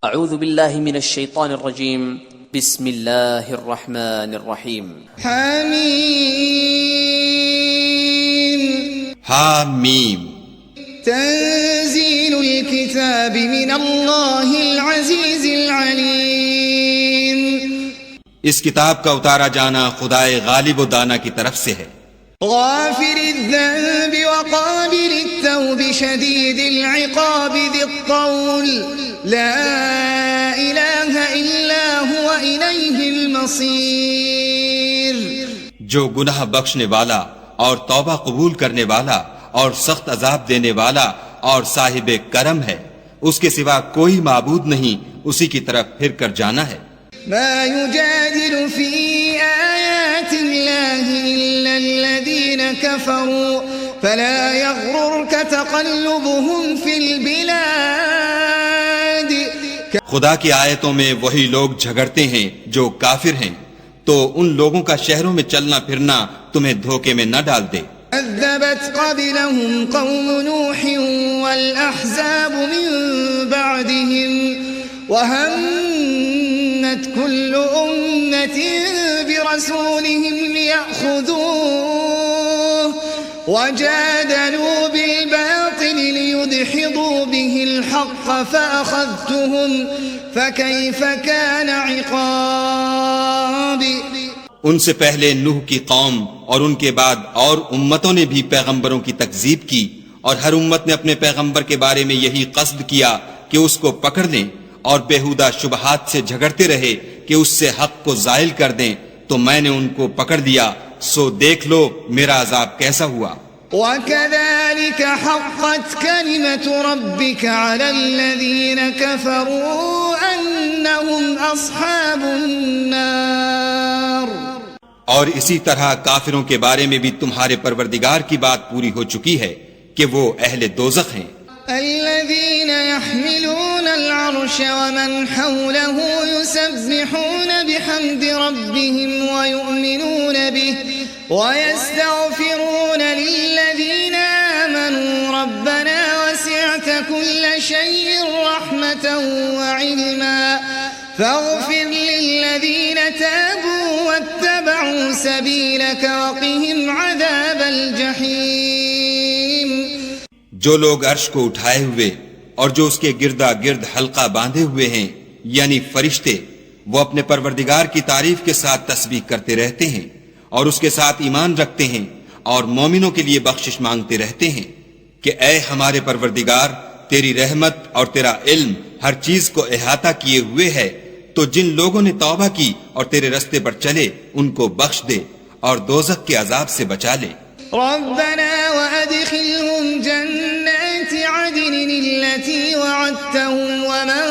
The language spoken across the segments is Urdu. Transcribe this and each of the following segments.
اعوذ باللہ من الشیطان الرجیم بسم اللہ الرحمن الرحیم حمیم حامیم تنزیل الكتاب من اللہ العزیز العلیم اس کتاب کا اتارا جانا خدائے غالب و دانا کی طرف سے ہے. غافر الذنب وقابل التوب شدید العقاب ذی الطول لا الہ الا هو الیہ المصیر جو گناہ بخشنے والا اور توبہ قبول کرنے والا اور سخت عذاب دینے والا اور صاحب کرم ہے، اس کے سوا کوئی معبود نہیں، اسی کی طرف پھر کر جانا ہے. ما يجادل في آيات الله إلا الذين كفروا فلا يغررك تقلبهم في البلاد. خدا کی آیتوں میں وہی لوگ جھگڑتے ہیں جو کافر ہیں، تو ان لوگوں کا شہروں میں چلنا پھرنا تمہیں دھوکے میں نہ ڈال دے. كذبت قبلهم قوم نوح والأحزاب من بعدهم وهمت كل أمة برسولهم ليأخذوه وجادلوا بالباطل ليدحضوا به الحق فأخذتهم فكيف كان عقاب. ان سے پہلے نوح کی قوم اور ان کے بعد اور امتوں نے بھی پیغمبروں کی تکذیب کی، اور ہر امت نے اپنے پیغمبر کے بارے میں یہی قصد کیا کہ اس کو پکڑ لیں، اور بےہودہ شبہات سے جھگڑتے رہے کہ اس سے حق کو زائل کر دیں، تو میں نے ان کو پکڑ لیا، سو دیکھ لو میرا عذاب کیسا ہوا. وَكَذَلِكَ حَقَّتْ كَلِمَةُ رَبِّكَ عَلَى الَّذِينَ كَفَرُوا أَنَّهُمْ أَصْحَابُ النَّارِ. اور اسی طرح کافروں کے بارے میں بھی تمہارے پروردگار کی بات پوری ہو چکی ہے کہ وہ اہل دوزخ ہیں. الذين يحملون العرش ومن حوله يسبحون بحمد ربهم ويؤمنون به ويستغفرون للذين آمنوا ربنا وسعت كل شيء رحمة وعلما فاغفر للذين تابوا واتبعوا سبيلك وقهم عذاب الجحيم. جو لوگ عرش کو اٹھائے ہوئے اور جو اس کے گردا گرد حلقہ باندھے ہوئے ہیں یعنی فرشتے، وہ اپنے پروردگار کی تعریف کے ساتھ تسبیح کرتے رہتے ہیں اور اس کے ساتھ ایمان رکھتے ہیں اور مومنوں کے لیے بخشش مانگتے رہتے ہیں کہ اے ہمارے پروردگار، تیری رحمت اور تیرا علم ہر چیز کو احاطہ کیے ہوئے ہے، تو جن لوگوں نے توبہ کی اور تیرے رستے پر چلے ان کو بخش دے اور دوزخ کے عذاب سے بچا لے. ربنا وادخلهم جنات عدن التي وعدتهم ومن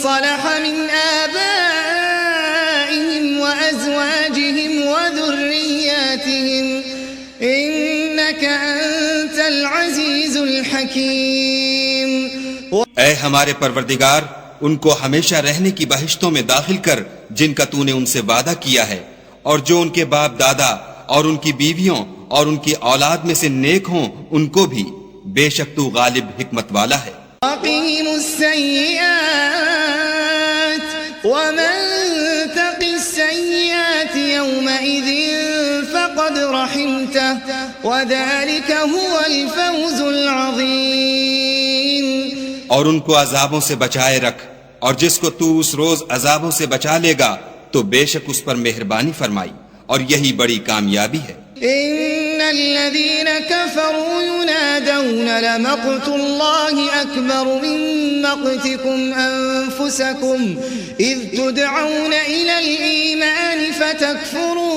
صلح من آبائهم وأزواجهم وذرياتهم إنك أنت العزيز الحكيم. اے ہمارے پروردگار، ان کو ہمیشہ رہنے کی بہشتوں میں داخل کر جن کا تو نے ان سے وعدہ کیا ہے، اور جو ان کے باپ دادا اور ان کی بیویوں اور ان کی اولاد میں سے نیک ہوں ان کو بھی، بے شک تو غالب حکمت والا ہے. وَقِهِمُ السَّيِّئَاتِ وَمَن تَقِ السَّيِّئَاتِ يَوْمَئِذٍ فَقَدْ رَحِمْتَهُ وَذَلِكَ هُوَ الْفَوْزُ الْعَظِيمُ. اور ان کو عذابوں سے بچائے رکھ، اور جس کو تو اس روز عذابوں سے بچا لے گا تو بے شک اس پر مہربانی فرمائی، اور یہی بڑی کامیابی ہے. ان الذين كفروا ينادون لمقت الله اكبر من مقتكم انفسكم اذ تدعون الى الايمان فتكفرون.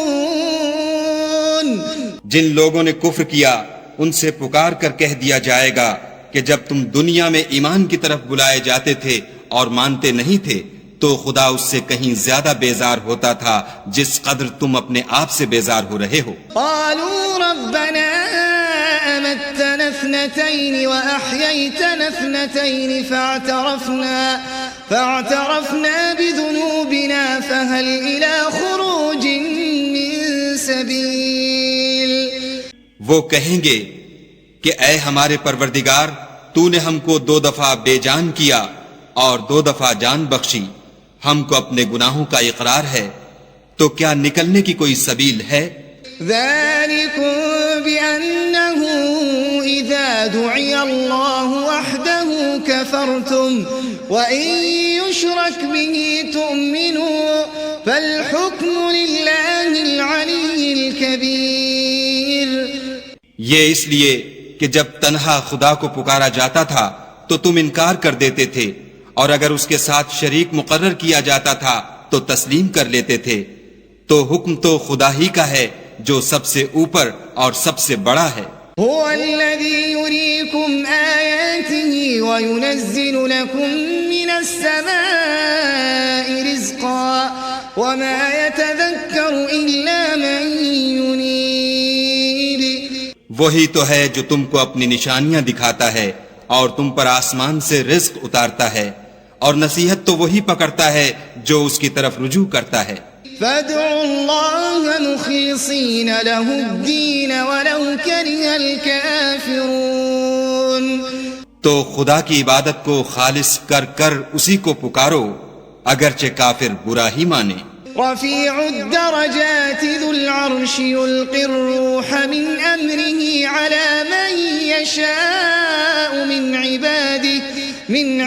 جن لوگوں نے کفر کیا ان سے پکار کر کہہ دیا جائے گا کہ جب تم دنیا میں ایمان کی طرف بلائے جاتے تھے اور مانتے نہیں تھے تو خدا اس سے کہیں زیادہ بیزار ہوتا تھا جس قدر تم اپنے آپ سے بیزار ہو رہے ہو. قالوا ربنا امتنا اثنتين واحييتنا اثنتين فاعترفنا بذنوبنا فهل الى خروج من سبيل. وہ کہیں گے کہ اے ہمارے پروردگار تو نے ہم کو 2 دفعہ بے جان کیا اور 2 دفعہ جان بخشی، ہم کو اپنے گناہوں کا اقرار ہے، تو کیا نکلنے کی کوئی سبیل ہے؟ ذلكم بأنه إذا دعي الله وحده كفرتم وإن يشرك به تؤمنوا فالحكم لله العلي الكبير۔ یہ اس لیے کہ جب تنہا خدا کو پکارا جاتا تھا تو تم انکار کر دیتے تھے، اور اگر اس کے ساتھ شریک مقرر کیا جاتا تھا تو تسلیم کر لیتے تھے، تو حکم تو خدا ہی کا ہے جو سب سے اوپر اور سب سے بڑا ہے۔ هو الذي يريكم آياته وينزل لكم من السماء رزقا وما يتذكر إلا من ينيب۔ وہی تو ہے جو تم کو اپنی نشانیاں دکھاتا ہے اور تم پر آسمان سے رزق اتارتا ہے، اور نصیحت تو وہی پکڑتا ہے جو اس کی طرف رجوع کرتا ہے۔ فادعوا الله مخلصين له الدين ولو كره الكافرون۔ تو خدا کی عبادت کو خالص کر کر اسی کو پکارو اگرچہ کافر برا ہی مانے۔ رفيع الدرجات ذو العرش يلقي الروح من أمره على من يشاء من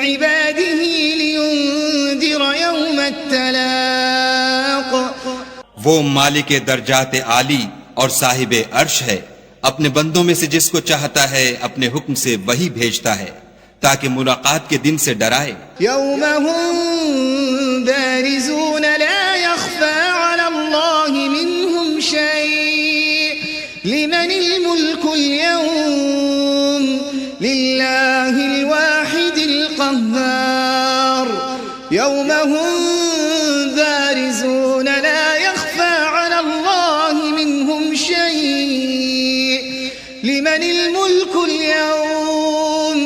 عباده لينذر يوم التلاق۔ وہ مالک درجات عالی اور صاحب عرش ہے، اپنے بندوں میں سے جس کو چاہتا ہے اپنے حکم سے وہی بھیجتا ہے تاکہ ملاقات کے دن سے ڈرائے۔ يوم هم بارزون لا يخفى على الله منهم شيء لمن الملك اليوم لله الواحد القهار۔ يوم هم بارزون لا يخفى على الله منهم شيء لمن الملك اليوم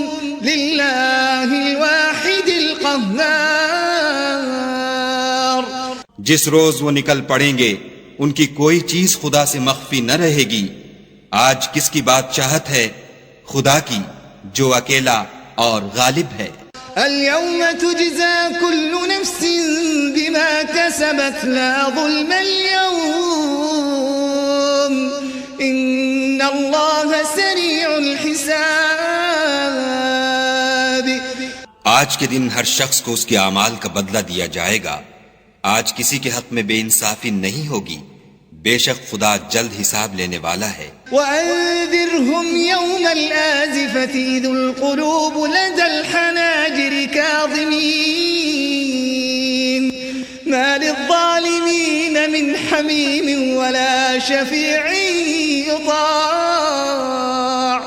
لله الواحد القهار۔ جس روز وہ نکل پڑیں گے ان کی کوئی چیز خدا سے مخفی نہ رہے گی۔ آج کس کی بادشاہت ہے؟ خدا کی جو اکیلا اور غالب ہے۔ اليوم تجزى كل نفس بما كسبت لا ظلم اليوم إن الله سريع الحساب۔ آج کے دن ہر شخص کو اس کے اعمال کا بدلہ دیا جائے گا۔ آج کسی کے حق میں بے انصافی نہیں ہوگی، بے شک خدا جلد حساب لینے والا ہے۔ وأنذرهم يوم الآزفة إذ القلوب لدى الحناجر كاظمين ما للظالمين من حميم ولا شفيع يطاع۔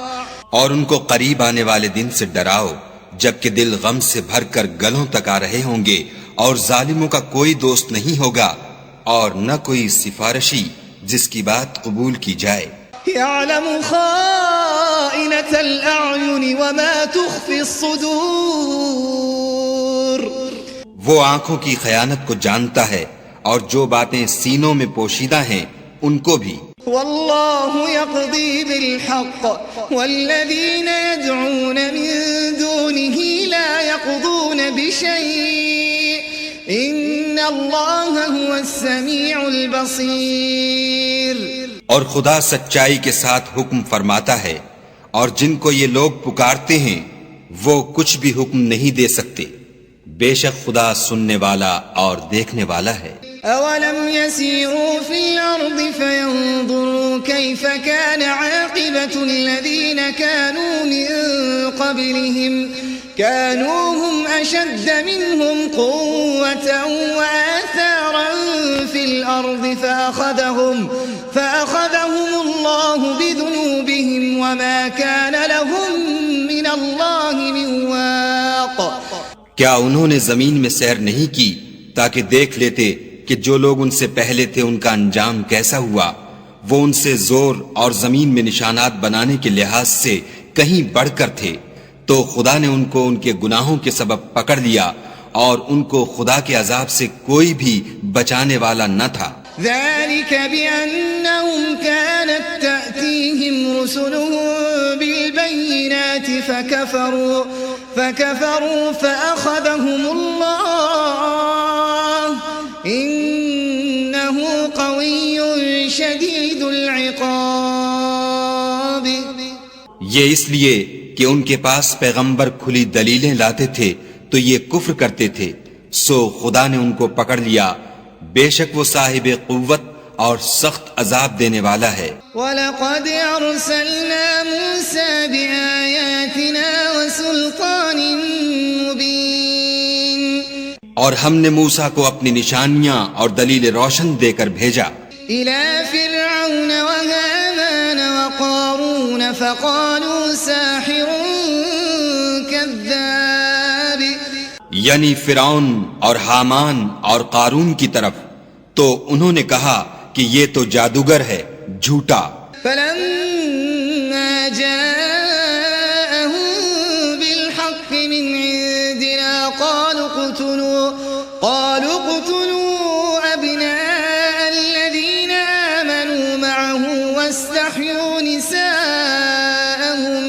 اور ان کو قریب آنے والے دن سے ڈراؤ جبکہ دل غم سے بھر کر گلوں تک آ رہے ہوں گے، اور ظالموں کا کوئی دوست نہیں ہوگا اور نہ کوئی سفارشی جس کی بات قبول کی جائے۔ يعلم خائنة الأعين وما تخفي الصدور۔ وہ آنکھوں کی خیانت کو جانتا ہے اور جو باتیں سینوں میں پوشیدہ ہیں ان کو بھی۔ والله يقضي بالحق والذين يدعون من دونه لا يقضون بشيء إن الله هو السميع البصير۔ اور خدا سچائی کے ساتھ حکم فرماتا ہے، اور جن کو یہ لوگ پکارتے ہیں وہ کچھ بھی حکم نہیں دے سکتے، بے شک خدا سننے والا اور دیکھنے والا ہے۔ أولم يسيروا في الأرض فينظروا كيف كان عاقبة الذين كانوا من قبلهم كانوا هم أشد منهم قوة وآثارا في الأرض فأخذهم الله بذنوبهم وما كان لهم من الله من واق۔ کیا انہوں نے زمین میں سیر نہیں کی تاکہ دیکھ لیتے کہ جو لوگ ان سے پہلے تھے ان کا انجام کیسا ہوا؟ وہ ان سے زور اور زمین میں نشانات بنانے کے لحاظ سے کہیں بڑھ کر تھے، تو خدا نے ان کو ان کے گناہوں کے سبب پکڑ لیا، اور ان کو خدا کے عذاب سے کوئی بھی بچانے والا نہ تھا۔ ذلك بأنهم كانت تأتيهم رسلهم بالبينات فكفروا فأخذهم الله إنه قوي شديد العقاب. یہ اس لیے کہ ان کے پاس پیغمبر کھلی دلیلیں لاتے تھے تو یہ کفر کرتے تھے، سو خدا نے ان کو پکڑ لیا، بے شک وہ صاحب قوت اور سخت عذاب دینے والا ہے. وَلَقَدْ أَرْسَلْنَا مُوسَى بِآيَاتِنَا وَسُلْطَانٍ مُبِينٍ. اور ہم نے موسیٰ کو اپنی نشانیاں اور دلیل روشن دے کر بھیجا إِلَى فِرْعَوْنَ وَهَامَانَ وَقَارُونَ فَقَالُوا سَاحِرٌ كَذَّابٌ. یعنی فرعون اور حامان اور قارون کی طرف، تو انہوں نے کہا کہ یہ تو جادوگر ہے، جھوٹا. فَلَمَّا جَاءَهُم بِالْحَقِّ مِنْ عِندِنَا قَالُوا اقْتُلُوا أَبْنَاءَ الَّذِينَ آمَنُوا مَعَهُ وَاسْتَحْيُوا نِسَاءَهُمْ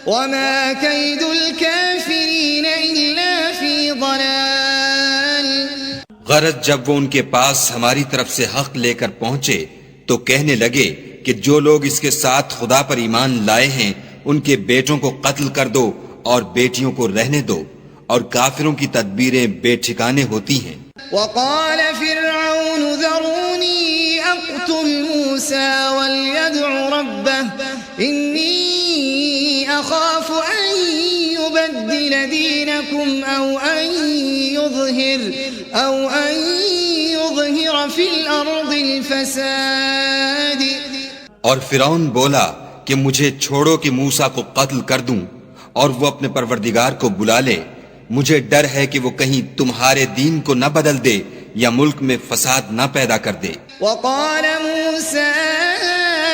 وَمَا كَيْدُ الْكَافِرِينَ إِلَّا فِي ضَلَالٍ. غرض جب وہ ان کے پاس ہماری طرف سے حق لے کر پہنچے تو کہنے لگے کہ جو لوگ اس کے ساتھ خدا پر ایمان لائے ہیں ان کے بیٹوں کو قتل کر دو اور بیٹیوں کو رہنے دو، اور کافروں کی تدبیریں بے ٹھکانے ہوتی ہیں. وقال فرعون ذروني أقتل موسى وليدع ربه إني أخاف أن يبدل دينكم أو أن يظهر في الأرض الفساد. اور فرعون بولا کہ مجھے چھوڑو کہ موسیٰ کو قتل کر دوں اور وہ اپنے پروردگار کو بلا لے، مجھے ڈر ہے کہ وہ کہیں تمہارے دین کو نہ بدل دے یا ملک میں فساد نہ پیدا کر دے. وقال موسى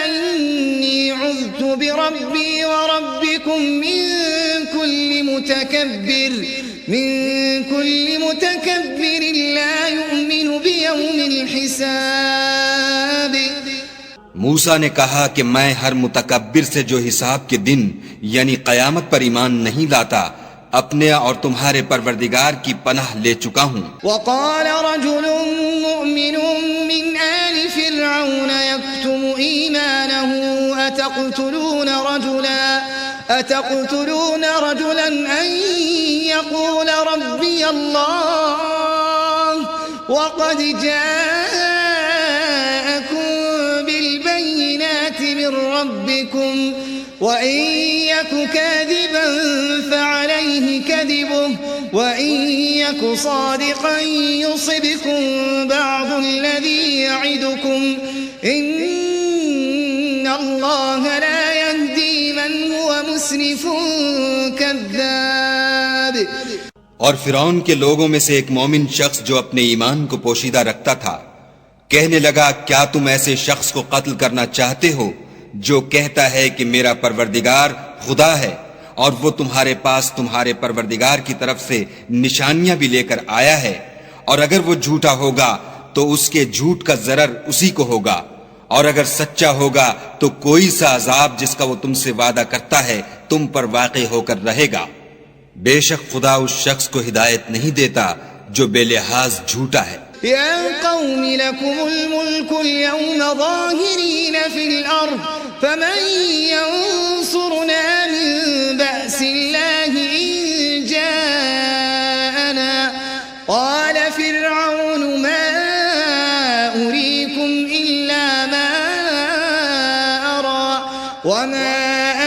إني عذت بربي وربكم من كل متكبر لا يؤمن بيوم الحساب. موسیٰ نے کہا کہ میں ہر متکبر سے جو حساب کے دن یعنی قیامت پر ایمان نہیں لاتا اپنے اور تمہارے پروردگار کی پناہ لے چکا ہوں. وقال رجل مؤمن من آل فرعون يكتم إيمانه أتقتلون رجلا أن يقول ربي الله وقد جاءكم بالبينات من ربكم وإن يك كاذبا فعليه كذبه وإن يك صادقا يصبكم بعض الذي يعدكم إن الله لا يهدي من هو مسرف كذاب. اور فرعون کے لوگوں میں سے ایک مومن شخص جو اپنے ایمان کو پوشیدہ رکھتا تھا کہنے لگا کیا تم ایسے شخص کو قتل کرنا چاہتے ہو جو کہتا ہے کہ میرا پروردگار خدا ہے اور وہ تمہارے پاس تمہارے پروردگار کی طرف سے نشانیاں بھی لے کر آیا ہے، اور اگر وہ جھوٹا ہوگا تو اس کے جھوٹ کا ضرر اسی کو ہوگا، اور اگر سچا ہوگا تو کوئی سا عذاب جس کا وہ تم سے وعدہ کرتا ہے تم پر واقع ہو کر رہے گا. بے شک خدا اس شخص کو ہدایت نہیں دیتا جو بے لحاظ جھوٹا ہے. يا قوم لكم الملك اليوم ظاهرين في الأرض فمن ينصرنا من بأس الله إن جاءنا. قال فرعون ما أريكم إلا ما أرى وما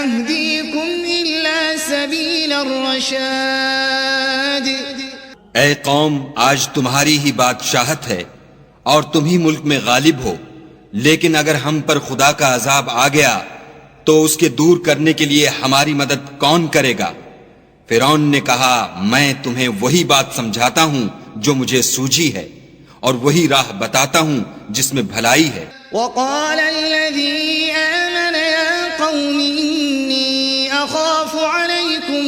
أهديكم إلا سبيل الرشاد. اے قوم آج تمہاری ہی بادشاہت ہے اور تم ہی ملک میں غالب ہو، لیکن اگر ہم پر خدا کا عذاب آ گیا تو اس کے دور کرنے کے لیے ہماری مدد کون کرے گا؟ فرعون نے کہا میں تمہیں وہی بات سمجھاتا ہوں جو مجھے سوجھی ہے اور وہی راہ بتاتا ہوں جس میں بھلائی ہے. وقال الذي آمن يا قوم إني أخاف عليكم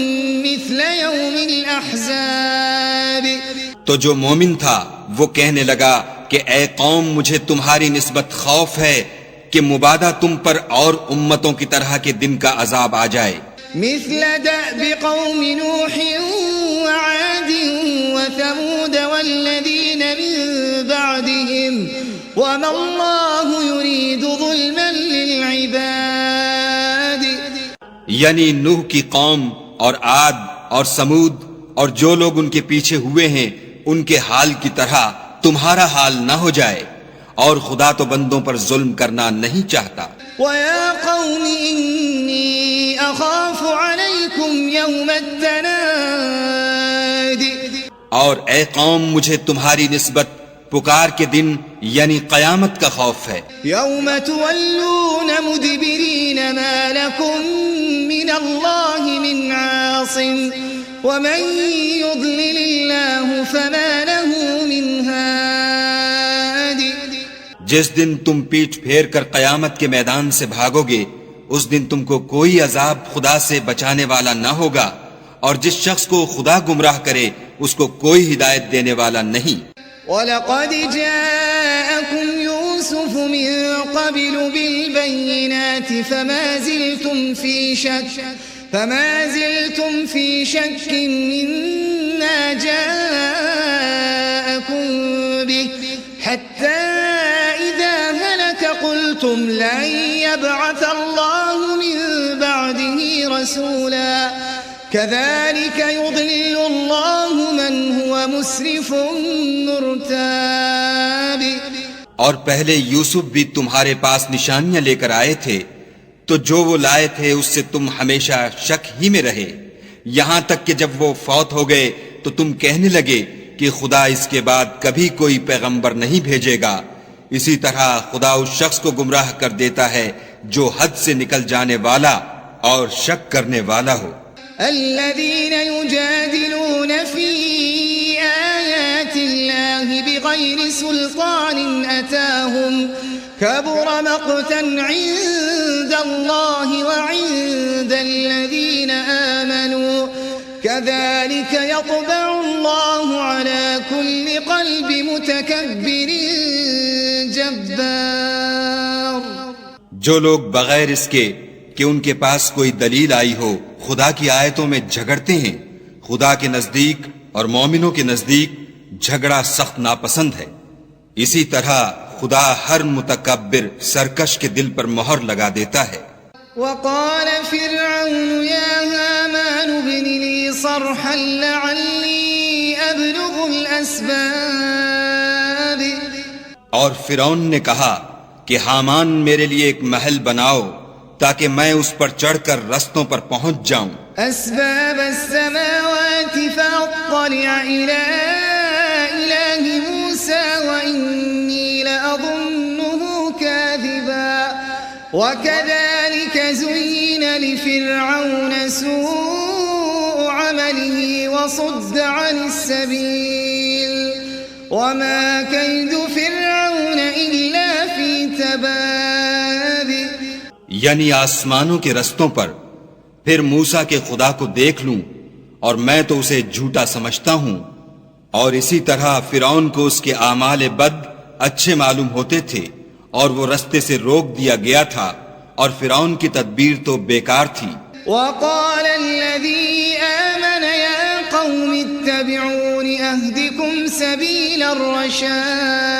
مثل يوم الأحزاب. تو جو مومن تھا وہ کہنے لگا کہ اے قوم مجھے تمہاری نسبت خوف ہے کہ مبادا تم پر اور امتوں کی طرح کے دن کا عذاب آ جائے، مثل دأب قوم نوح وعاد وثمود والذين من بعدهم وما الله يريد ظلما للعباد. یعنی نوح کی قوم اور عاد اور سمود اور جو لوگ ان کے پیچھے ہوئے ہیں ان کے حال کی طرح تمہارا حال نہ ہو جائے، اور خدا تو بندوں پر ظلم کرنا نہیں چاہتا. وَيَا قَوْمِ إِنِّي أَخَافُ عَلَيْكُمْ يَوْمَ التَّنَادِ. اور اے قوم مجھے تمہاری نسبت پکار کے دن یعنی قیامت کا خوف ہے، يَوْمَ تُوَلُّونَ مُدْبِرِينَ مَا لَكُمْ مِنَ اللَّهِ مِنْ عَاصِمٍ وَمَنْ يُضْلِلِ اللَّهُ فَمَا لَهُ مِنْ هَادٍ. جس دن تم پیٹھ پھیر کر قیامت کے میدان سے بھاگو گے اس دن تم کو کوئی عذاب خدا سے بچانے والا نہ ہوگا، اور جس شخص کو خدا گمراہ کرے اس کو کوئی ہدایت دینے والا نہیں. وَلَقَدْ جَاءَكُمْ يُوسُفُ مِنْ قَبْلُ بِالْبَيِّنَاتِ فَمَا زِلْتُمْ فِي شَكٍّ مِّمَّا جَاءَكُمْ بِهِ حَتَّى إِذَا هَلَكَ قُلْتُمْ لَن يَبْعَثَ اللَّهُ مِن بَعْدِهِ رَسُولًا كَذَلِكَ يُضِلُّ اللَّهُ مَنْ هُوَ مُسْرِفٌ مُرْتَابٌ. اور پہلے یوسف بھی تمہارے پاس نشانیاں لے کر آئے تھے، تو جو وہ لائے تھے اس سے تم ہمیشہ شک ہی میں رہے، یہاں تک کہ جب وہ فوت ہو گئے تو تم کہنے لگے کہ خدا اس کے بعد کبھی کوئی پیغمبر نہیں بھیجے گا. اسی طرح خدا اس شخص کو گمراہ کر دیتا ہے جو حد سے نکل جانے والا اور شک کرنے والا ہو. الذين يجادلون في آيات الله بغير سلطان أتاهم كبر مقتا عند الله وعند الذين آمنوا كذلك يطبع الله على كل قلب متكبر جبار. جو لوگ بغیر اس کے کہ ان کے پاس کوئی دلیل آئی ہو خدا کی آیتوں میں جھگڑتے ہیں، خدا کے نزدیک اور مومنوں کے نزدیک جھگڑا سخت ناپسند ہے. اسی طرح خدا ہر متکبر سرکش کے دل پر مہر لگا دیتا ہے. وقال فرعون يا هامان ابن لي صرحا لعلي أبلغ الأسباب. اور فرعون نے کہا کہ حامان میرے لیے ایک محل بناؤ تاکہ میں اس پر چڑھ کر رستوں پر پہنچ جاؤں. أسباب السماوات فأطلع إلى إله موسى وإني لأظنه كاذبا وكذلك زين لفرعون سوء عمله وصد عن السبيل وما كيد فرعون إلا في تباب. یعنی آسمانوں کے رستوں پر پھر موسیٰ کے خدا کو دیکھ لوں اور میں تو اسے جھوٹا سمجھتا ہوں، اور اسی طرح فرعون کو اس کے اعمال بد اچھے معلوم ہوتے تھے اور وہ رستے سے روک دیا گیا تھا، اور فرعون کی تدبیر تو بیکار تھی. وقال الذي آمن يا قوم اتبعون أهدكم سبيل الرشاد.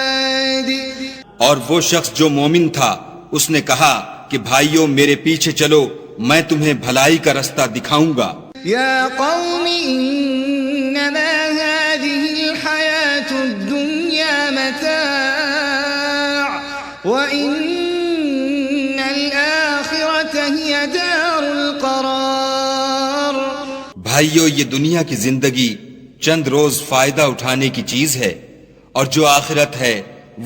اور وہ شخص جو مومن تھا اس نے کہا کہ بھائیوں میرے پیچھے چلو، میں تمہیں بھلائی کا رستہ دکھاؤں گا. يا قوم إنما هذه الحياة الدنيا متاع وإن الآخرة هي دار القرار. بھائیو یہ دنیا کی زندگی چند روز فائدہ اٹھانے کی چیز ہے، اور جو آخرت ہے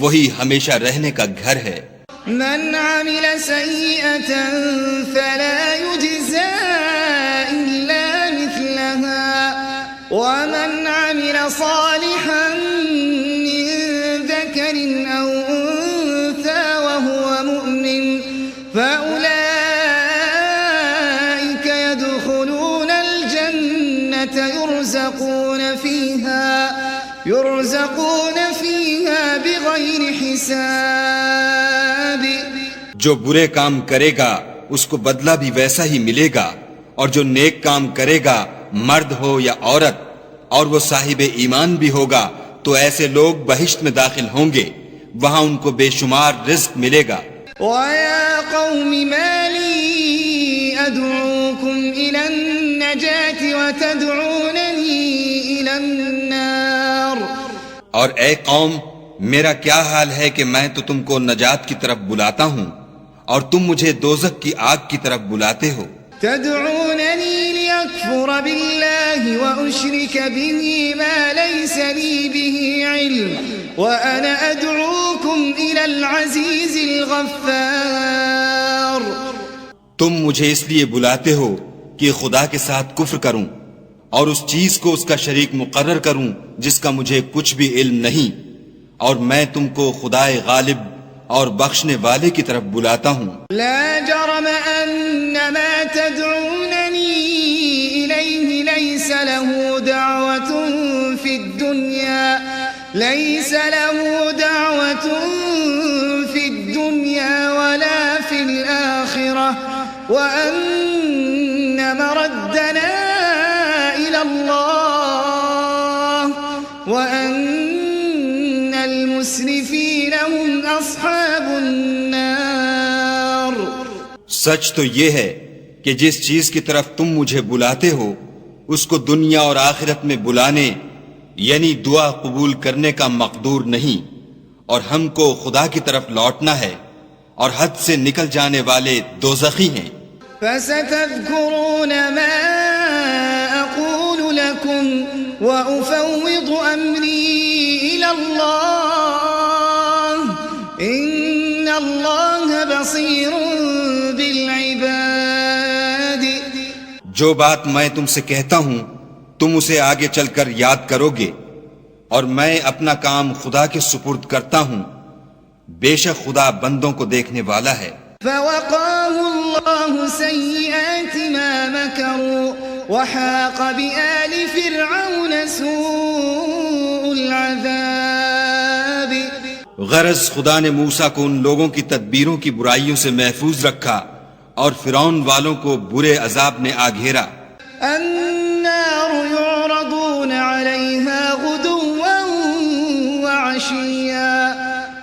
وہی ہمیشہ رہنے کا گھر ہے. من عمل سيئة فلا يجزى إلا مثلها ومن عمل صالحا من ذكر أو أنثى وهو مؤمن فأولئك يدخلون الجنة يرزقون فيها يرزقون فيها بغير حساب. جو برے کام کرے گا اس کو بدلہ بھی ویسا ہی ملے گا، اور جو نیک کام کرے گا مرد ہو یا عورت اور وہ صاحب ایمان بھی ہوگا تو ایسے لوگ بہشت میں داخل ہوں گے، وہاں ان کو بے شمار رزق ملے گا. وَيَا قَوْمِ مَا لِي أَدْعُوكُمْ إِلَى النَّجَاةِ وَتَدْعُونَنِي إِلَى النَّارِ. اور اے قوم، میرا کیا حال ہے کہ میں تو تم کو نجات کی طرف بلاتا ہوں اور تم مجھے دوزخ کی آگ کی طرف بلاتے ہو. تدعونني لأكفر بالله وأشرك به ما ليس لي به علم وأنا أدعوكم إلى العزيز الغفار. تم مجھے اس لیے بلاتے ہو کہ خدا کے ساتھ کفر کروں اور اس چیز کو اس کا شریک مقرر کروں جس کا مجھے کچھ بھی علم نہیں، اور میں تم کو خدائے غالب اور بخشنے والے کی طرف بلاتا ہوں. لا جرم ان ما تدعونني اليه ليس له دعوة في الدنيا ولا في الآخرة وأن مردنا إلى الله وأن المسرفين هم أصحاب النار. سچ تو یہ ہے کہ جس چیز کی طرف تم مجھے بلاتے ہو اس کو دنیا اور آخرت میں بلانے یعنی دعا قبول کرنے کا مقدور نہیں، اور ہم کو خدا کی طرف لوٹنا ہے، اور حد سے نکل جانے والے دوزخی ہیں. فستذكرون ما أقول لكم وأفوض أمري إلى الله إن الله بصير بالعباد. جو بات میں تم سے کہتا ہوں تم اسے آگے چل کر یاد کرو گے، اور میں اپنا کام خدا کے سپرد کرتا ہوں، بے شک خدا بندوں کو دیکھنے والا ہے. فوقاه الله سيئات ما مكروا وحاق بآل فرعون سوء العذاب. غرض خدا نے موسیٰ کو ان لوگوں کی تدبیروں کی برائیوں سے محفوظ رکھا اور فرعون والوں کو برے عذاب نے آ گھیرا. النار يعرضون عليها غدوا وعشيا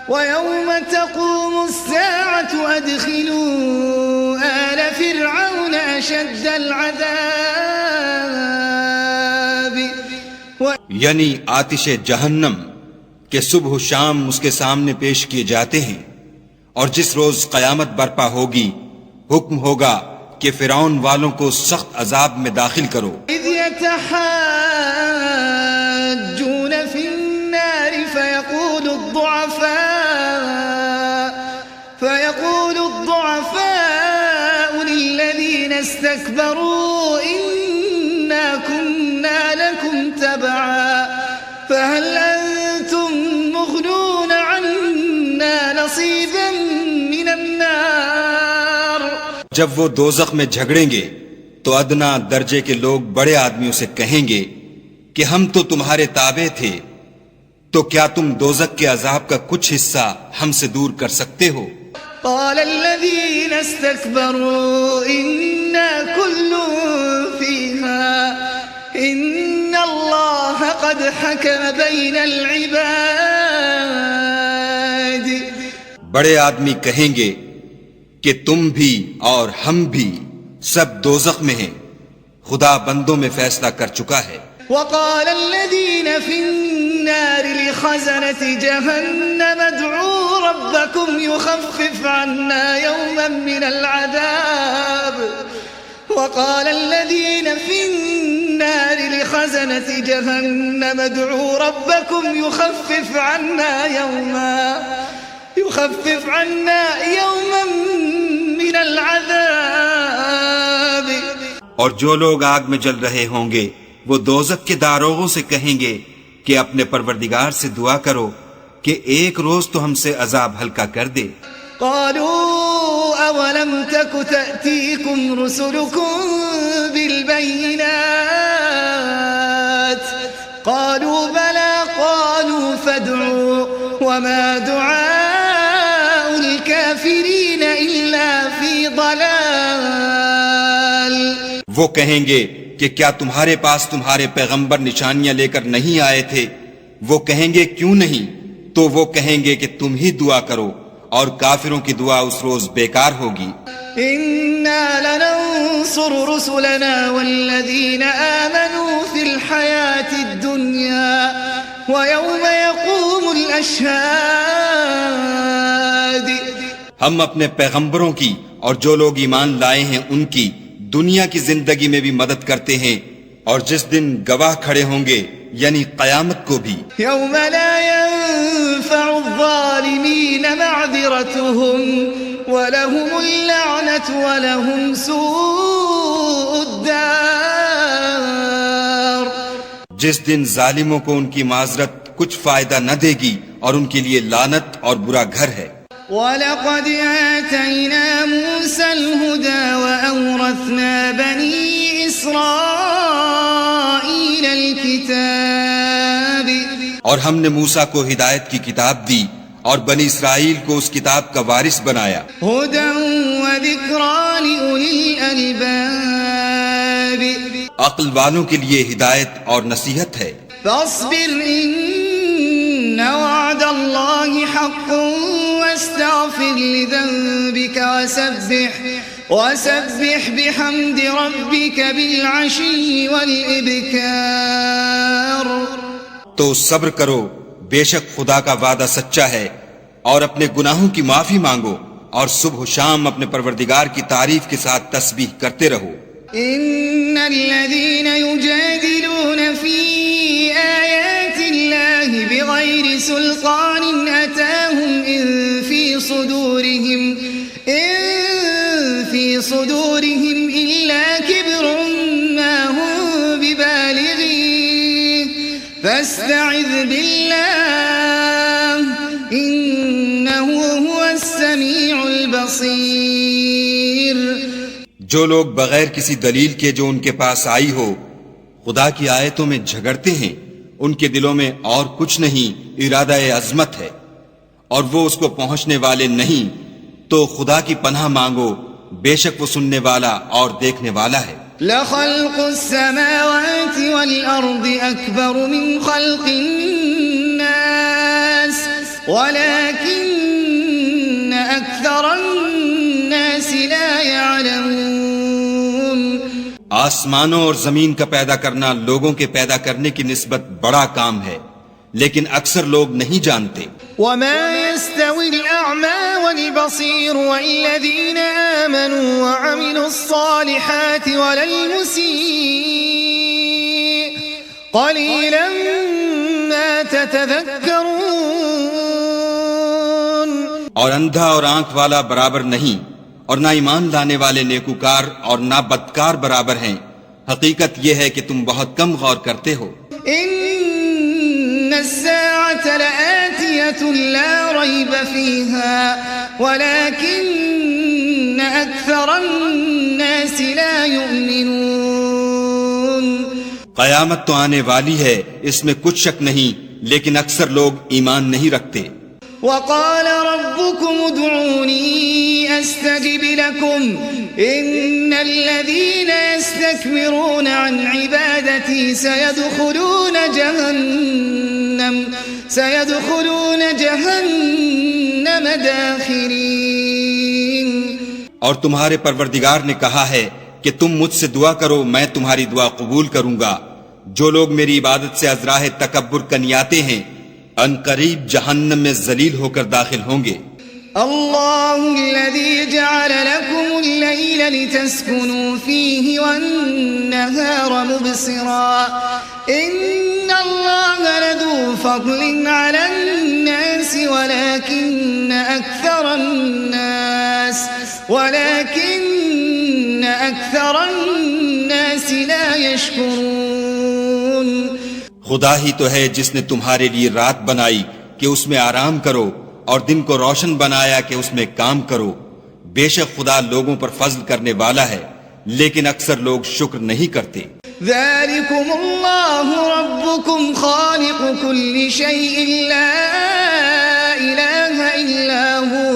ويوم تقوم الساعة أدخلوا آل فرعون أشد العذاب. یعنی آتش جہنم کہ صبح و شام اس کے سامنے پیش کیے جاتے ہیں، اور جس روز قیامت برپا ہوگی حکم ہوگا کہ فرعون والوں کو سخت عذاب میں داخل کرو. اذ يتحاجون في النار فيقول الضعفاء للذين استكبروا إنا كنا لكم تبعا فهل أنتم مغنون عنا نصيبا من النار. جب وہ دوزخ میں جھگڑیں گے تو ادنا درجے کے لوگ بڑے آدمیوں سے کہیں گے کہ ہم تو تمہارے تابع تھے، تو کیا تم دوزخ کے عذاب کا کچھ حصہ ہم سے دور کر سکتے ہو؟ قال الذين استكبروا إنا كل فيها إن الله قد حكم بين العباد. بڑے آدمی کہیں گے کہ تم بھی اور ہم بھی سب دوزخ میں ہیں، خدا بندوں میں فیصلہ کر چکا ہے. وقال الذين في النار لخزنة جهنم ادعوا ربكم يخفف عنا يوما من العذاب. وقال الذين في النار لخزنة جهنم ادعوا ربكم يخفف عنا يوما من العذاب. اور جو لوگ آگ میں جل رہے ہوں گے وہ دوزخ کے داروغوں سے کہیں گے کہ اپنے پروردگار سے دعا کرو کہ ایک روز تو ہم سے عذاب ہلکا کر دے. قالوا اولم تك تأتيكم رسلكم بالبينات قالوا بلى وما دعاء الكافرين إلا في ضلال. وہ کہیں گے کہ کیا تمہارے پاس تمہارے پیغمبر نشانیاں لے کر نہیں آئے تھے؟ وہ کہیں گے کیوں نہیں؟ تو وہ کہیں گے کہ تم ہی دعا کرو، اور کافروں کی دعا اس روز بیکار ہوگی. إنا لننصر رسلنا والذين آمنوا في الحياة الدنيا ويوم يقوم الأشهاد. ہم اپنے پیغمبروں کی اور جو لوگ ایمان لائے ہیں ان کی دنیا کی زندگی میں بھی مدد کرتے ہیں، اور جس دن گواہ کھڑے ہوں گے یعنی قیامت کو بھی. يوم لا ينفع الظالمين معذرتهم ولهم اللعنة ولهم سوء الدار. جس دن ظالموں کو ان کی معذرت کچھ فائدہ نہ دے گی اور ان کے لیے لعنت اور برا گھر ہے. وَلَقَدْ آتَيْنَا مُوسَى الْهُدَى وَأَوْرَثْنَا بَنِي إِسْرَائِيلَ الْكِتَابِ. اور ہم نے موسیٰ کو ہدایت کی کتاب دی اور بنی اسرائیل کو اس کتاب کا وارث بنایا. هُدًى وَذِكْرَى لِأُولِي الْأَلْبَابِ. عقل والوں کے لیے ہدایت اور نصیحت ہے. فاصبر إن وعد الله حق واستغفر لذنبك وسبح بحمد ربك بالعشي والإبكار. تو صبر کرو، بے شک خدا کا وعدہ سچا ہے، اور اپنے گناہوں کی معافی مانگو اور صبح و شام اپنے پروردگار کی تعریف کے ساتھ تسبیح کرتے رہو. ان الذين يجادلون في آيات الله بغير سلطان أتاهم إن في صدورهم إلا كبر ما هم ببالغيه فاستعذ بالله إنه هو السميع البصير. جو لوگ بغیر کسی دلیل کے جو ان کے پاس آئی ہو خدا کی آیتوں میں جھگڑتے ہیں، ان کے دلوں میں اور کچھ نہیں، ارادہ عظمت ہے اور وہ اس کو پہنچنے والے نہیں. تو خدا کی پناہ مانگو، بے شک وہ سننے والا اور دیکھنے والا ہے. لخلق السماوات والأرض أكبر من خلق الناس ولكن أكثر الناس لا يعلمون. آسمانوں اور زمین کا پیدا کرنا لوگوں کے پیدا کرنے کی نسبت بڑا کام ہے، لیکن اکثر لوگ نہیں جانتے. وما يستوي الأعمى والبصير والذين آمنوا وعملوا الصالحات ولا المسيء قليلا ما تتذكرون. اور اندھا اور آنکھ والا برابر نہیں، اور نہ ایمان لانے والے نیکوکار اور نہ بدکار برابر ہیں. حقیقت یہ ہے کہ تم بہت کم غور کرتے ہو. إن الساعة لآتية لا ريب فيها ولكن أكثر الناس لا يؤمنون. قیامت تو آنے والی ہے، اس میں کچھ شک نہیں، لیکن اکثر لوگ ایمان نہیں رکھتے. وقال ربكم ادعوني أستجب لكم إن الذين يستكبرون عن عبادتي سيدخلون جهنم داخرين. اور تمہارے پروردگار نے کہا ہے کہ تم مجھ سے دعا کرو، میں تمہاری دعا قبول کروں گا. جو لوگ میری عبادت سے ازراہ تکبر کنیاتے ہیں ان قریب جہنم میں ذلیل ہو کر داخل ہوں گے. اللہ الذي جعل لكم الليل لتسكنوا فيه والنهار مبصرا ان الله لذو فضل على الناس ولكن أكثر الناس لا يشكرون. خدا ہی تو ہے جس نے تمہارے لیے رات بنائی کہ اس میں آرام کرو اور دن کو روشن بنایا کہ اس میں کام کرو. بے شک خدا لوگوں پر فضل کرنے والا ہے، لیکن اکثر لوگ شکر نہیں کرتے. ذلكم الله ربكم خالق كل شيء لا إله إلا هو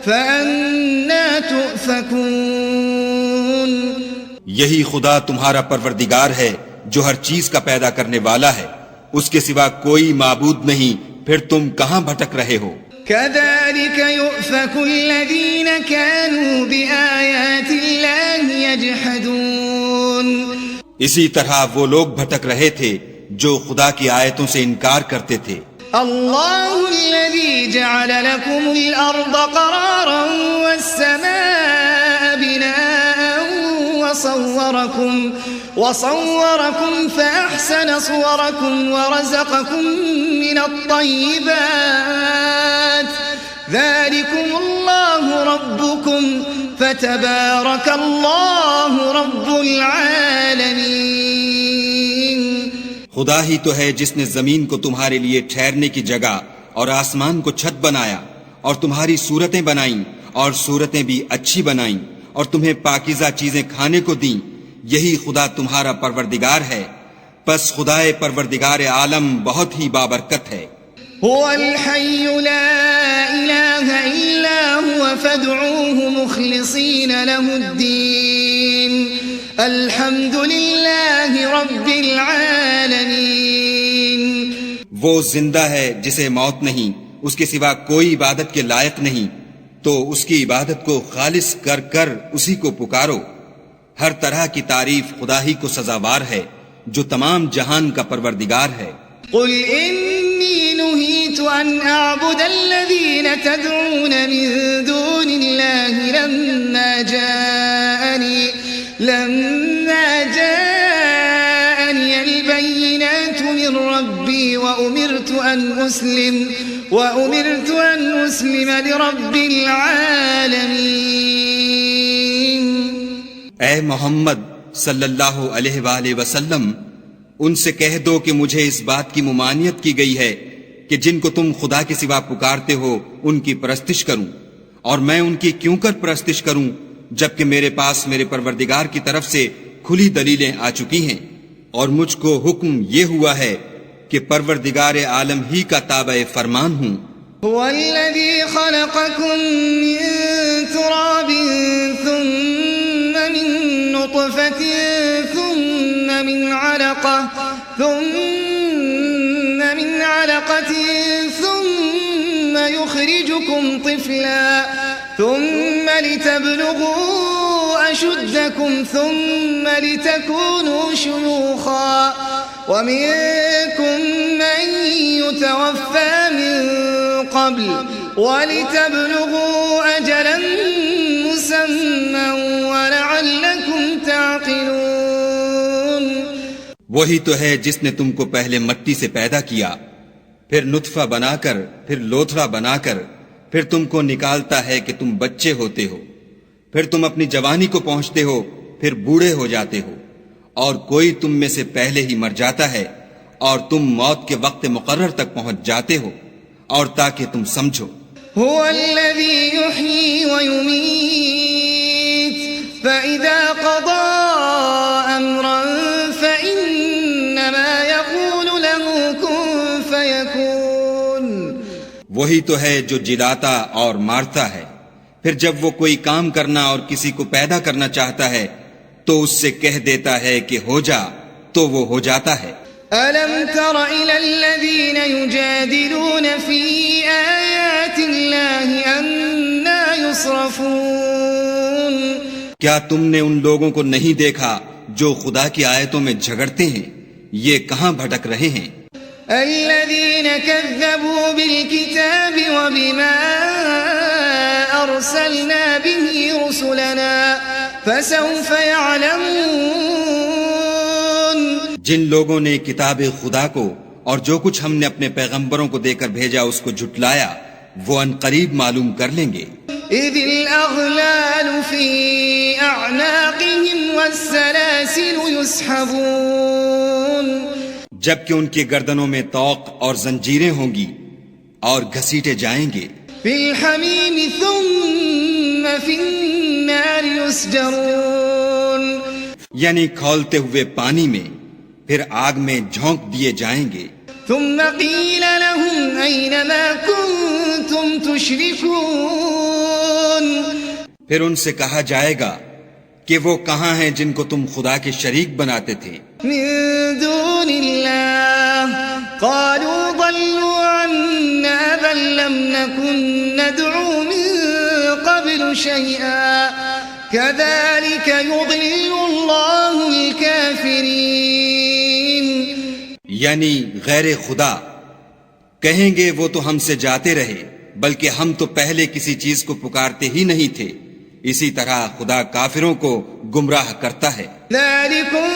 فأنا تؤفكون. یہی خدا تمہارا پروردگار ہے جو ہر چیز کا پیدا کرنے والا ہے، اس کے سوا کوئی معبود نہیں، پھر تم کہاں بھٹک رہے ہو؟ كذلك يؤفك الذين كانوا بآيات الله يجحدون. اسی طرح وہ لوگ بھٹک رہے تھے جو خدا کی آیتوں سے انکار کرتے تھے. الله الذي جعل لكم الأرض قرارا والسماء بناء وصوركم فأحسن صوركم ورزقكم من الطيبات ذلكم الله ربكم فتبارك الله رب العالمين. خدا ہی تو ہے جس نے زمین کو تمہارے لیے ٹھہرنے کی جگہ اور آسمان کو چھت بنایا اور تمہاری صورتیں بنائیں اور صورتیں بھی اچھی بنائیں اور تمہیں پاکیزہ چیزیں کھانے کو دیں. یہی خدا تمہارا پروردگار ہے، پس خدائے پروردگار عالم بہت ہی بابرکت ہے. هو الحي لا إله إلا هو فادعوه مخلصين له الدين الحمد لله رب العالمين. وہ زندہ ہے جسے موت نہیں، اس کے سوا کوئی عبادت کے لائق نہیں، تو اس کی عبادت کو خالص کر کر اسی کو پکارو. ہر طرح کی تعریف خدا ہی کو سزاوار ہے جو تمام جہان کا پروردگار ہے. قل إني نهيت أن أعبد الذين تدعون من دون الله لما جاءني البينات من ربي وأمرت أن أسلم لرب العالمين. اے محمد صلی اللہ علیہ وآلہ وسلم، ان سے کہہ دو کہ مجھے اس بات کی ممانعت کی گئی ہے کہ جن کو تم خدا کے سوا پکارتے ہو ان کی پرستش کروں، اور میں ان کی کیوں کر پرستش کروں جبکہ میرے پاس میرے پروردگار کی طرف سے کھلی دلیلیں آ چکی ہیں، اور مجھ کو حکم یہ ہوا ہے کہ پروردگار عالم ہی کا تابع فرمان ہوں. هو الذي خلقكم من تراب ثم من نطفة ثم من علقة ثم يخرجكم طفلا ثم لتبلغوا أشدكم ثم لتكونوا شيوخا ومنكم من يتوفى من قبل ولتبلغوا أجلا مسمى ولعلكم تعقلون. وہی تو ہے جس نے تم کو پہلے مٹی سے پیدا کیا، پھر نطفہ بنا کر، پھر لوتھڑا بنا کر، پھر تم کو نکالتا ہے کہ تم بچے ہوتے ہو، پھر تم اپنی جوانی کو پہنچتے ہو، پھر بوڑھے ہو جاتے ہو، اور کوئی تم میں سے پہلے ہی مر جاتا ہے اور تم موت کے وقت مقرر تک پہنچ جاتے ہو، اور تاکہ تم سمجھو. هو الذي يحيي ويميت فإذا قضى أمرا فإنما يقول له كن فيكون. وہی تو ہے جو جلاتا اور مارتا ہے، پھر جب وہ کوئی کام کرنا اور کسی کو پیدا کرنا چاہتا ہے تو اس سے کہہ دیتا ہے کہ ہو جا، تو وہ ہو جاتا ہے. أَلَمْ تَرَ إِلَى الَّذِينَ يُجَادِلُونَ فِي آيَاتِ اللَّهِ أَنَّى يُصْرَفُونَ. کیا تم نے ان لوگوں کو نہیں دیکھا جو خدا کی آیتوں میں جھگڑتے ہیں؟ یہ کہاں بھٹک رہے ہیں؟ الَّذِينَ كَذَّبُوا بِالْكِتَابِ وَبِمَا أَرْسَلْنَا بِهِ رُسُلَنَا فَسَوْفَ يَعْلَمُونَ. جن لوگوں نے کتاب خدا کو اور جو کچھ ہم نے اپنے پیغمبروں کو دے کر بھیجا اس کو جھٹلایا، وہ ان قریب معلوم کر لیں گے. إِذِ الْأَغْلَالُ فِي أَعْنَاقِهِمْ وَالسَّلَاسِلُ يُسْحَبُونَ. جبکہ ان کی گردنوں میں طوق اور زنجیریں ہوں گی اور گھسیٹے جائیں گے. فِي الْحَمِيمِ ثُمَّ فِي النَّارِ يُسْجَرُونَ. یعنی کھولتے ہوئے پانی میں، پھر آگ میں جھونک دیے جائیں گے. ثم قيل لهم أين ما كنتم تشركون پھر ان سے کہا جائے گا کہ وہ کہاں ہیں جن کو تم خدا کے شریک بناتے تھے من دون الله قالوا ضلوا عنا بل لم نكن ندعو من قبل شيئا كذلك يضل الله الكافرين یعنی غیر خدا کہیں گے وہ تو ہم سے جاتے رہے بلکہ ہم تو پہلے کسی چیز کو پکارتے ہی نہیں تھے اسی طرح خدا کافروں کو گمراہ کرتا ہے ذلكم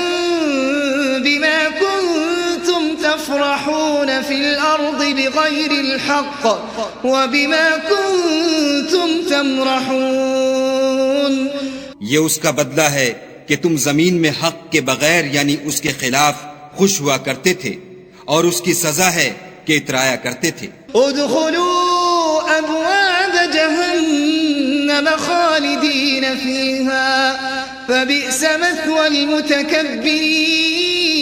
بما كنتم تفرحون في الأرض بغير الحق وبما كنتم تمرحون یہ اس کا بدلہ ہے کہ تم زمین میں حق کے بغیر یعنی اس کے خلاف خوش ہوا کرتے تھے اور اس کی سزا ہے کہ اترایا کرتے تھے ادخلوا ابواب جہنم خالدین فیہا فبئس مثوى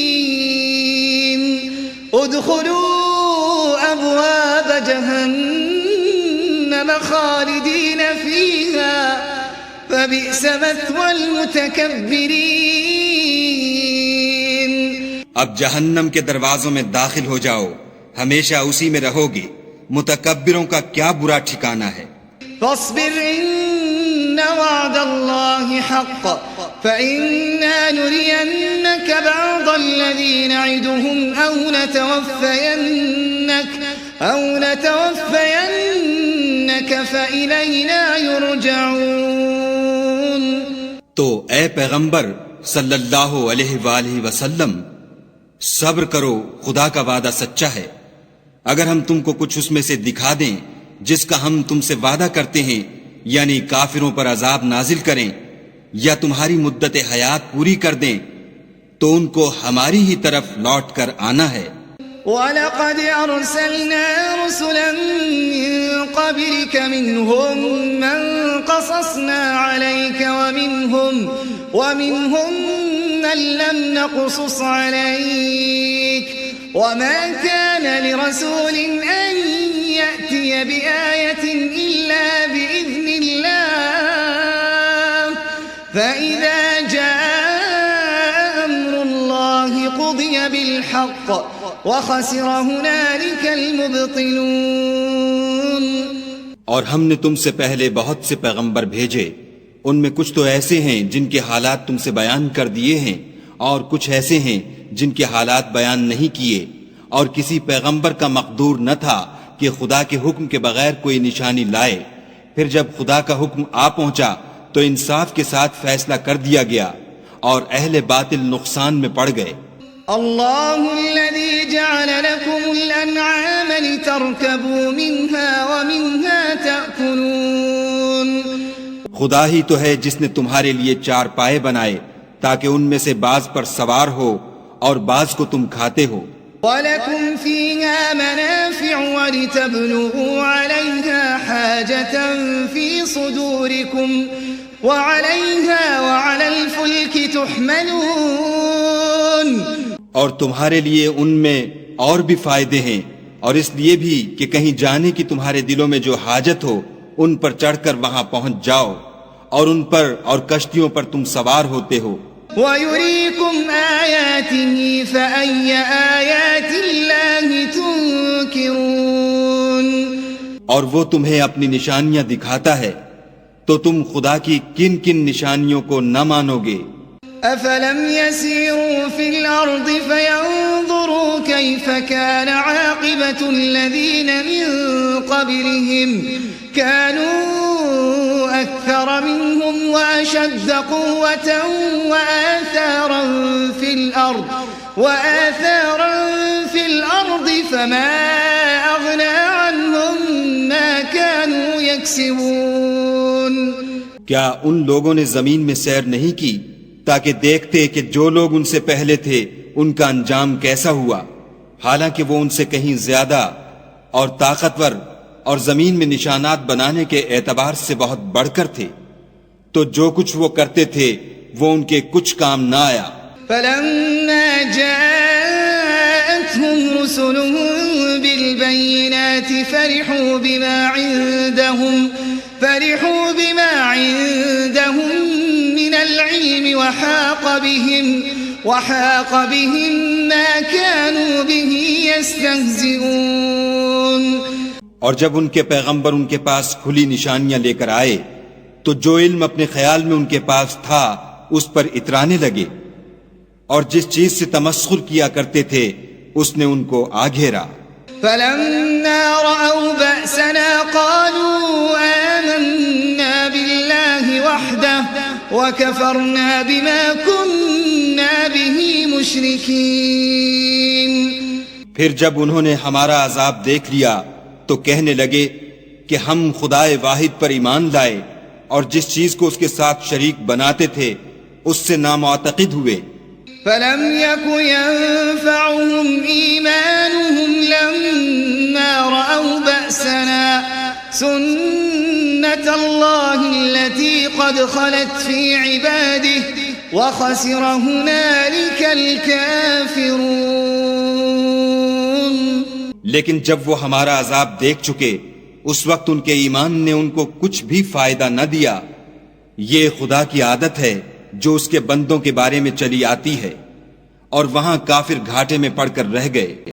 المتکبرین ادخلوا ابواب جہنم خالدین فیہا فبئس مثوى المتکبرین اب جہنم کے دروازوں میں داخل ہو جاؤ ہمیشہ اسی میں رہو گے متکبروں کا کیا برا ٹھکانہ ہے فاصبر ان وعد اللہ حق فإنا نرینک بعض الذی نعدهم او نتوفینک فإلینا یرجعون تو اے پیغمبر صلی اللہ علیہ وآلہ وسلم صبر کرو خدا کا وعدہ سچا ہے اگر ہم تم کو کچھ اس میں سے دکھا دیں جس کا ہم تم سے وعدہ کرتے ہیں یعنی کافروں پر عذاب نازل کریں یا تمہاری مدت حیات پوری کر دیں تو ان کو ہماری ہی طرف لوٹ کر آنا ہے وَلَقَدْ أَرْسَلْنَا رُسُلًا مِّن قَبْلِكَ مِنْهُمْ مَنْ قَصَصْنَا عَلَيْكَ وَمِنْهُمْ مَنْ لَمْ نَقْصُصْ عَلَيْكَ وَمَا كَانَ لِرَسُولٍ أَنْ يَأْتِيَ بِآيَةٍ إِلَّا بِإِذْنِ اللَّهِ فَإِذَا جَاءَ أَمْرُ اللَّهِ قُضِيَ بِالْحَقِّ وَخَسِرَ هُنَالِكَ الْمُبْطِلُونَ اور ہم نے تم سے پہلے بہت سے پیغمبر بھیجے ان میں کچھ تو ایسے ہیں جن کے حالات تم سے بیان کر دیے ہیں اور کچھ ایسے ہیں جن کے حالات بیان نہیں کیے اور کسی پیغمبر کا مقدور نہ تھا کہ خدا کے حکم کے بغیر کوئی نشانی لائے پھر جب خدا کا حکم آ پہنچا تو انصاف کے ساتھ فیصلہ کر دیا گیا اور اہل باطل نقصان میں پڑ گئے اللہ الذي جعل لكم الانعام لتركبوا منها ومنها تأكلون خدا ہی تو ہے جس نے تمہارے لیے چار پائے بنائے تاکہ ان میں سے بعض پر سوار ہو اور بعض کو تم کھاتے ہو وَلَكُمْ فِيهَا مَنَافِعُ وَلِتَبْلُغُوا عَلَيْهَا حَاجَةً فِي صُدُورِكُمْ وَعَلَيْهَا وَعَلَى الْفُلْكِ تُحْمَلُونَ اور تمہارے لیے ان میں اور بھی فائدے ہیں اور اس لیے بھی کہ کہیں جانے کی تمہارے دلوں میں جو حاجت ہو ان پر چڑھ کر وہاں پہنچ جاؤ اور ان پر اور کشتیوں پر تم سوار ہوتے ہو وَيُرِيكُمْ آيَاتِهِ فَأَيَّ آيَاتِ اللَّهِ تُنْكِرُونَ اور وہ تمہیں اپنی نشانیاں دکھاتا ہے تو تم خدا کی کن کن نشانیوں کو نہ مانو گے أَفَلَمْ يَسِيرُوا فِي الْأَرْضِ فَيَنْظُرُوا كَيْفَ كَانَ عَاقِبَةُ الَّذِينَ مِنْ قَبْلِهِمْ كَانُوا أَكْثَرَ مِنْهُمْ وَأَشَدَّ قُوَّةً وَآثَارًا فِي الْأَرْضِ فَمَا أَغْنَى عَنْهُمْ مَا كَانُوا يَكْسِبُونَ کیا ان لوگوں نے زمین میں سیر نہیں کی تاکہ دیکھتے کہ جو لوگ ان سے پہلے تھے ان کا انجام کیسا ہوا حالانکہ وہ ان سے کہیں زیادہ اور طاقتور اور زمین میں نشانات بنانے کے اعتبار سے بہت بڑھ کر تھے تو جو کچھ وہ کرتے تھے وہ ان کے کچھ کام نہ آیا فَلَمَّا جَاءَتْهُمْ رُسُلُهُم فرحوا بما عندهم من العلم وحاق بهم ما كانوا به يستهزئون. اور جب ان کے پیغمبر ان کے پاس کھلی نشانیاں لے کر آئے تو جو علم اپنے خیال میں ان کے پاس تھا اس پر اترانے لگے، اور جس چیز سے تمسخر کیا کرتے تھے اس نے ان کو آ گھیرا. فلما رأوا بأسنا قالوا آمنا بالله وحده وكفرنا بما كنا به مشركين. پھر جب انہوں نے ہمارا عذاب دیکھ لیا تو کہنے لگے کہ ہم خدائے واحد پر ایمان لائے اور جس چیز کو اس کے ساتھ شریک بناتے تھے اس سے نامعتقد ہوئے. فلم يك ينفعهم إيمانهم لما رأوا بأسنا سنة الله التي قد خلت في عباده وخسر هنالك الكافرون. لیکن جب وہ ہمارا عذاب دیکھ چکے اس وقت ان کے ایمان نے ان کو کچھ بھی فائدہ نہ دیا. یہ خدا کی عادت ہے جو اس کے بندوں کے بارے میں چلی آتی ہے، اور وہاں کافر گھاٹے میں پڑ کر رہ گئے.